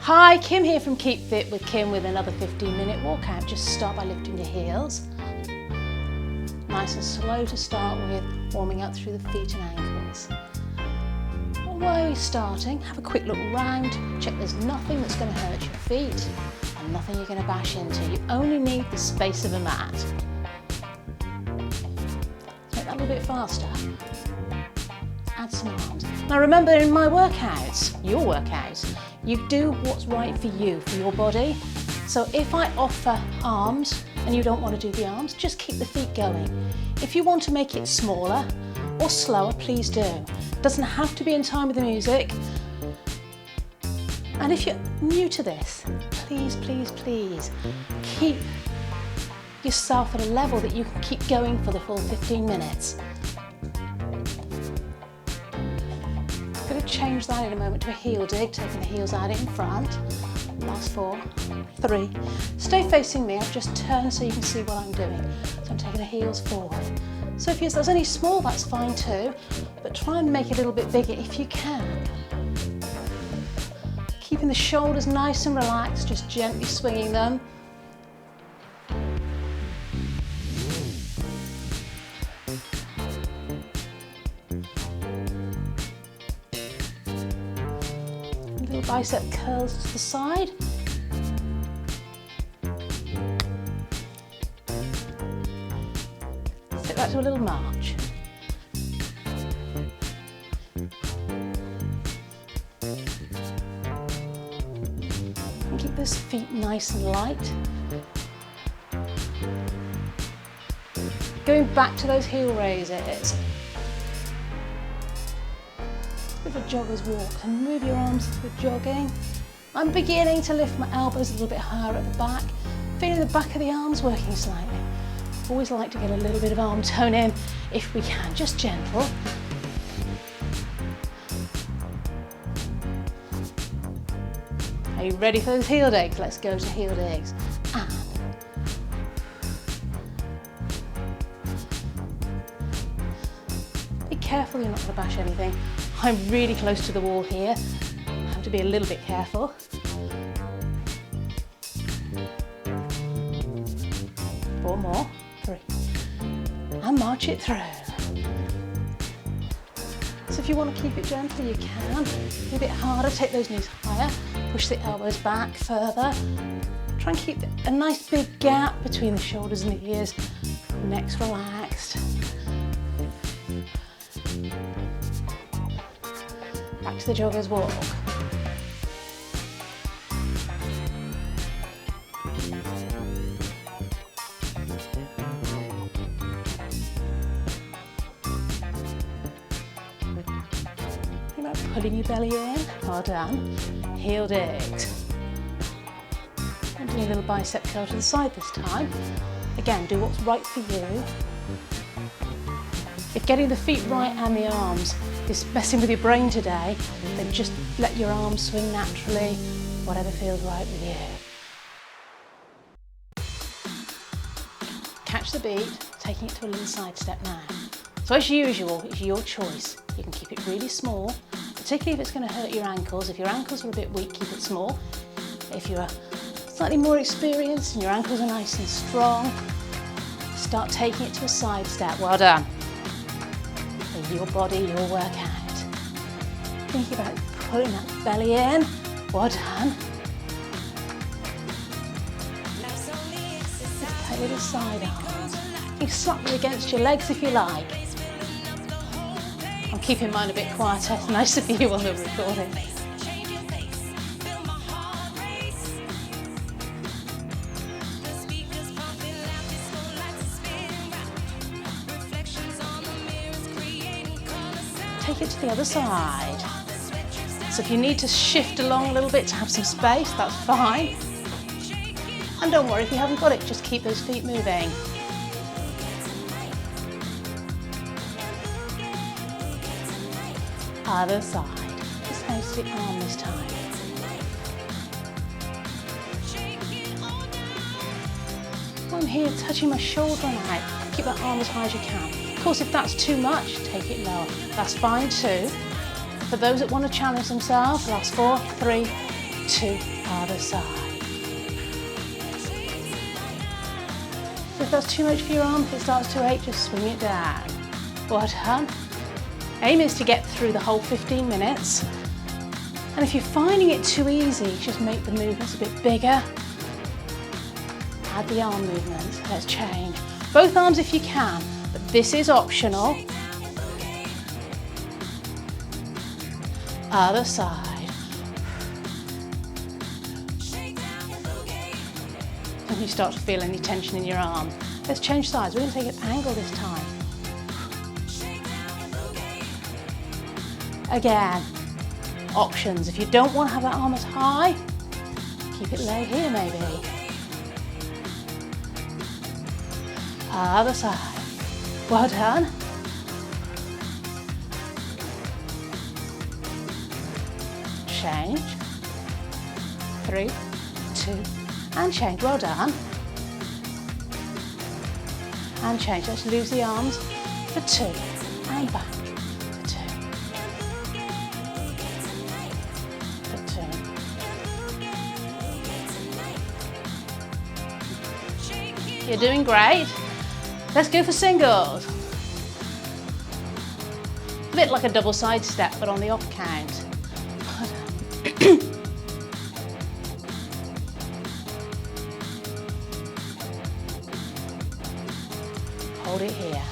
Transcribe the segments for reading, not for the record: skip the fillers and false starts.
Hi, Kim here from Keep Fit with Kim with another 15-minute workout. Just start by lifting your heels. Nice and slow to start with, warming up through the feet and ankles. While you're starting, have a quick look around, check there's nothing that's going to hurt your feet and nothing you're going to bash into. You only need the space of a mat. Let's make that a little bit faster. Add some arms. Now remember, in my workouts, your workouts, you do what's right for you, for your body. So if I offer arms and you don't want to do the arms, just keep the feet going. If you want to make it smaller or slower, please do. It doesn't have to be in time with the music. And if you're new to this, please, please, please keep yourself at a level that you can keep going for the full 15 minutes. I'm going to change that in a moment to a heel dig, taking the heels out in front. Last 4, 3. Stay facing me. I've just turned so you can see what I'm doing. So I'm taking the heels forward. So if there's any small, that's fine too, but try and make it a little bit bigger if you can. Keeping the shoulders nice and relaxed, just gently swinging them. Little bicep curls to the side. Take that to a little march. And keep those feet nice and light. Going back to those heel raises. Bit of a jogger's walk and move your arms for jogging. I'm beginning to lift my elbows a little bit higher at the back, feeling the back of the arms working slightly. Always like to get a little bit of arm tone in if we can, just gentle. Are you ready for those heel digs? Let's go to heel digs. And be careful you're not going to bash anything. I'm really close to the wall here. I have to be a little bit careful. 4 more, 3. And march it through. So if you want to keep it gentle, you can. Be a bit harder, take those knees higher, push the elbows back further. Try and keep a nice big gap between the shoulders and the ears. Neck's relaxed. Back to the jogger's walk. Think about pulling your belly in. Well done. Heel digs. And doing a little bicep curl to the side this time. Again, do what's right for you. If getting the feet right and the arms is messing with your brain today, then just let your arms swing naturally, whatever feels right with you. Catch the beat, taking it to a little side step now. So as usual, it's your choice. You can keep it really small, particularly if it's going to hurt your ankles. If your ankles are a bit weak, keep it small. If you're slightly more experienced and your ankles are nice and strong, start taking it to a side step. Well done. Your body, your workout. Thinking about pulling that belly in. Well done. Just play with the side arms. You slap them against your legs if you like. I'm keeping mine a bit quieter. It's nicer for you on the recording. Take it to the other side. So if you need to shift along a little bit to have some space, that's fine. And don't worry if you haven't got it, just keep those feet moving. Other side. Just nice to the arm this time. I'm here touching my shoulder now. Keep that arm as high as you can. Of course, if that's too much, take it lower. That's fine too. For those that want to challenge themselves, last 4, 3, to other side. So if that's too much for your arm, if it starts to ache, just swing it down. Well done. Aim is to get through the whole 15 minutes. And if you're finding it too easy, just make the movements a bit bigger. Add the arm movements. Let's change. Both arms if you can, but this is optional. Other side. And you start to feel any tension in your arm. Let's change sides. We're going to take an angle this time. Again, options. If you don't want to have that arm as high, keep it low here maybe. Other side. Well done. Change. 3, 2, and change. Well done. And change. Let's lose the arms for 2, and back for 2. You're doing great. Let's go for singles. A bit like a double side step, but on the off count. Hold it here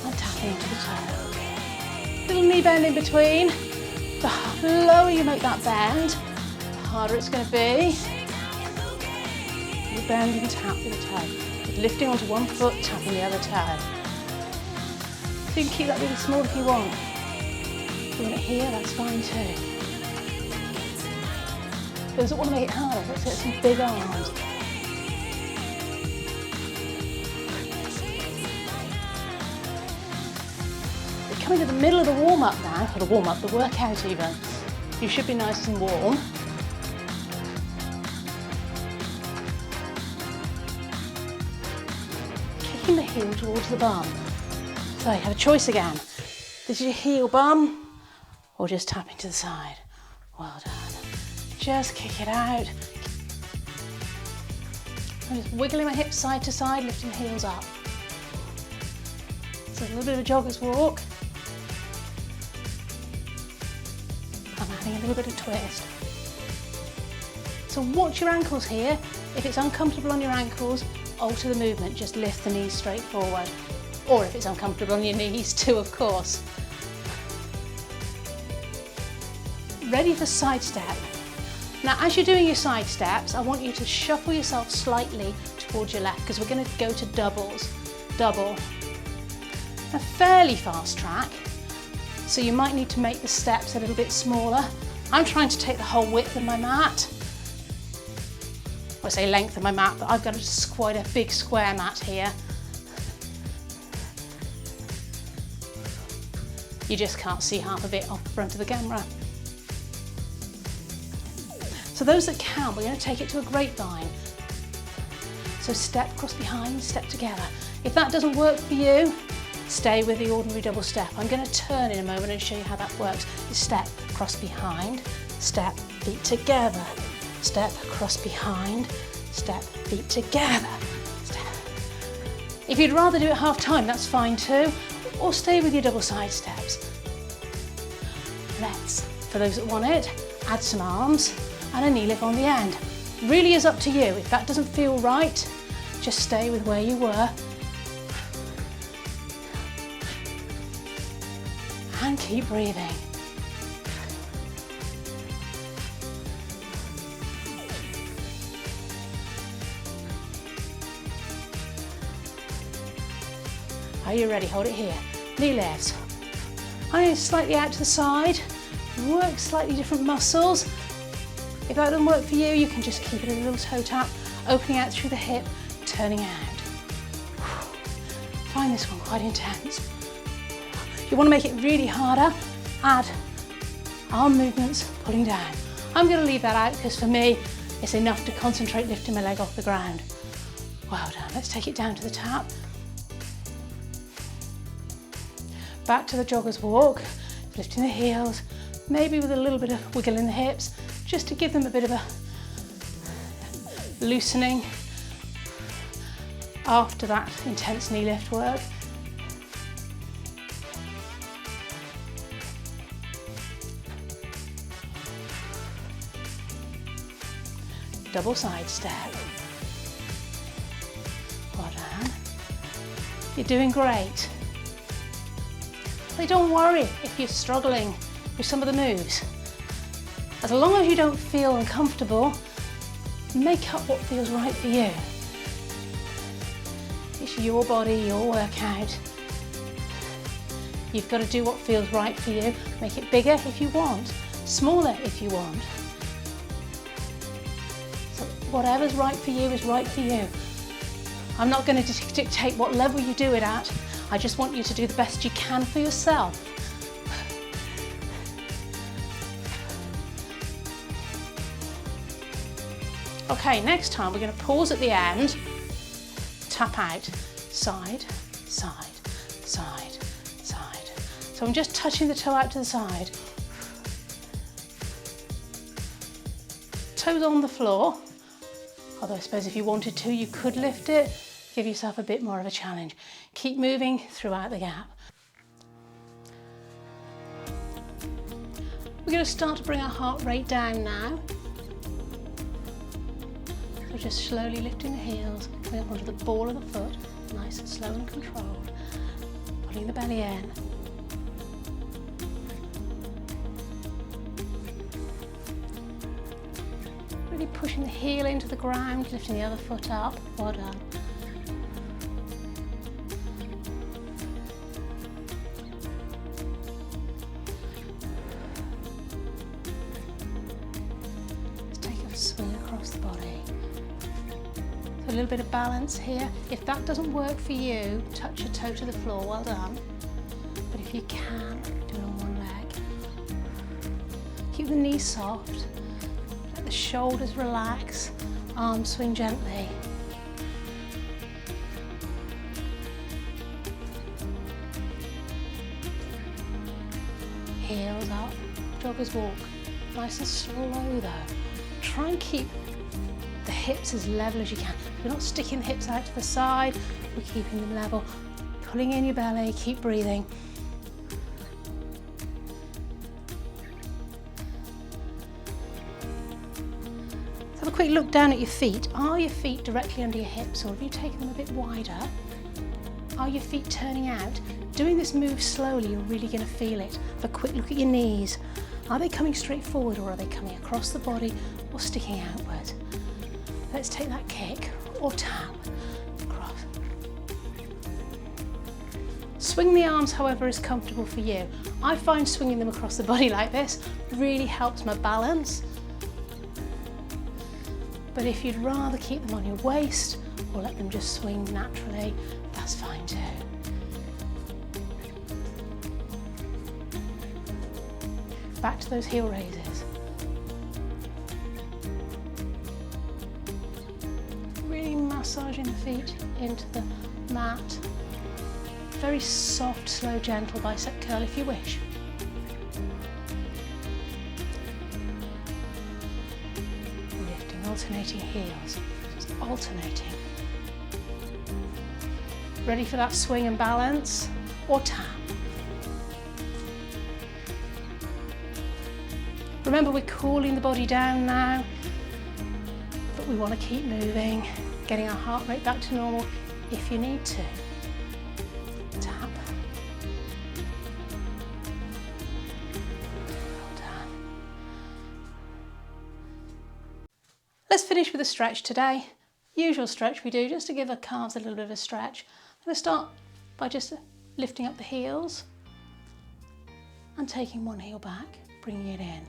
and tap into the toe. Little knee bend in between. The lower you make that bend, the harder it's going to be. You bend and tap with the toe. Lifting onto one foot, tapping the other toe. So you can keep that really small if you want. If you want it here, that's fine too. Those that want to make it harder, let's get some big arms. We're coming to the middle of the warm-up now, or the workout even. You should be nice and warm. The heel towards the bum. So you have a choice again. This is your heel bum, or just tapping to the side. Well done. Just kick it out. I'm just wiggling my hips side to side, lifting the heels up. So a little bit of a jogger's walk. I'm adding a little bit of twist. So watch your ankles here. If it's uncomfortable on your ankles, alter the movement, just lift the knees straight forward. Or if it's uncomfortable on your knees too, of course. Ready for side step. Now as you're doing your side steps, I want you to shuffle yourself slightly towards your left because we're going to go to doubles. Double. A fairly fast track, so you might need to make the steps a little bit smaller. I'm trying to take the whole width of my mat. I say length of my mat, but I've got quite a big square mat here. You just can't see half of it off the front of the camera. So those that can, we're going to take it to a grapevine. So step, cross behind, step together. If that doesn't work for you, stay with the ordinary double step. I'm going to turn in a moment and show you how that works. Step, cross behind, step, feet together. Step, cross behind, step, feet together. Step. If you'd rather do it half time, that's fine too, or stay with your double side steps. Let's, for those that want it, add some arms and a knee lift on the end. Really is up to you. If that doesn't feel right, just stay with where you were. And keep breathing. Are you ready? Hold it here. Knee lifts. I'm going to slightly out to the side. Work slightly different muscles. If that doesn't work for you, you can just keep it a little toe tap, opening out through the hip, turning out. Find this one quite intense. You want to make it really harder, add arm movements, pulling down. I'm going to leave that out because for me, it's enough to concentrate lifting my leg off the ground. Well done. Let's take it down to the tap. Back to the jogger's walk, lifting the heels, maybe with a little bit of wiggle in the hips, just to give them a bit of a loosening after that intense knee lift work. Double side step. Well done. You're doing great. But don't worry if you're struggling with some of the moves. As long as you don't feel uncomfortable, make up what feels right for you. It's your body, your workout. You've got to do what feels right for you. Make it bigger if you want, smaller if you want. So whatever's right for you is right for you. I'm not going to dictate what level you do it at. I just want you to do the best you can for yourself. Okay, next time we're going to pause at the end, tap out, side, side, side, side. So I'm just touching the toe out to the side. Toes on the floor, although I suppose if you wanted to, you could lift it. Give yourself a bit more of a challenge. Keep moving throughout the gap. We're going to start to bring our heart rate down now. So just slowly lifting the heels, coming up onto the ball of the foot, nice and slow and controlled. Pulling the belly in. Really pushing the heel into the ground, lifting the other foot up. Well done. Swing across the body. So a little bit of balance here. If that doesn't work for you, touch your toe to the floor, well done. But if you can, do it on one leg. Keep the knees soft, let the shoulders relax, arms swing gently. Heels up, jogger's walk. Nice and slow though. Try and keep the hips as level as you can. We're not sticking the hips out to the side, we're keeping them level. Pulling in your belly, keep breathing. Let's have a quick look down at your feet. Are your feet directly under your hips, or have you taken them a bit wider? Are your feet turning out? Doing this move slowly, you're really going to feel it. Have a quick look at your knees. Are they coming straight forward, or are they coming across the body or sticking outward? Let's take that kick or tap across. Swing the arms however is comfortable for you. I find swinging them across the body like this really helps my balance. But if you'd rather keep them on your waist or let them just swing naturally, that's fine too. Back to those heel raises. Really massaging the feet into the mat. Very soft, slow, gentle bicep curl if you wish. Lifting, alternating heels, just alternating. Ready for that swing and balance or tap. Remember, we're cooling the body down now, but we want to keep moving, getting our heart rate back to normal if you need to. Tap. Well done. Let's finish with a stretch today. Usual stretch we do just to give our calves a little bit of a stretch. I'm going to start by just lifting up the heels and taking one heel back, bringing it in.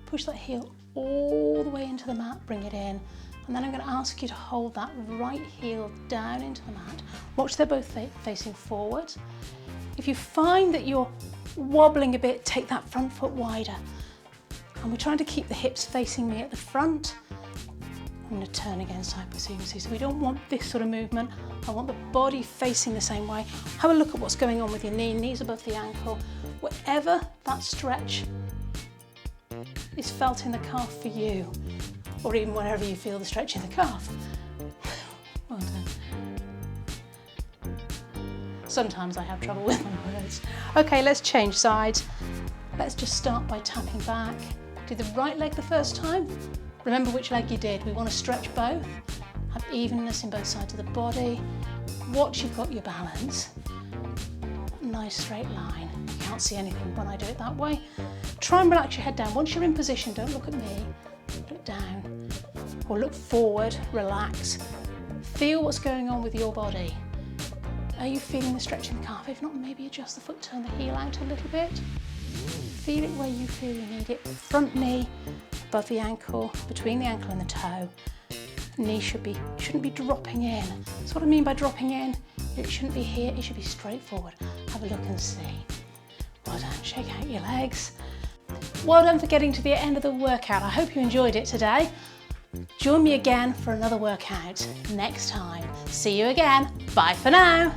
Push that heel all the way into the mat, bring it in, and then I'm going to ask you to hold that right heel down into the mat. Watch they're both facing forward. If you find that you're wobbling a bit, take that front foot wider. And we're trying to keep the hips facing me at the front. I'm going to turn again side by side. So we don't want this sort of movement. I want the body facing the same way. Have a look at what's going on with your knee, knees above the ankle. Whatever that stretch is felt in the calf for you, or even wherever you feel the stretch in the calf. Well done. Sometimes I have trouble with my words. Okay, let's change sides. Let's just start by tapping back. Do the right leg the first time. Remember which leg you did. We want to stretch both. Have evenness in both sides of the body. Watch you've got your balance. Nice straight line. You can't see anything when I do it that way. Try and relax your head down. Once you're in position, don't look at me. Look down or look forward, relax. Feel what's going on with your body. Are you feeling the stretch in the calf? If not, maybe adjust the foot, turn the heel out a little bit. Feel it where you feel you need it. Front knee above the ankle, between the ankle and the toe. Knee shouldn't be dropping in. That's what I mean by dropping in. It shouldn't be here, it should be straight forward. Have a look and see. Well done, shake out your legs. Well done for getting to the end of the workout. I hope you enjoyed it today. Join me again for another workout next time. See you again. Bye for now.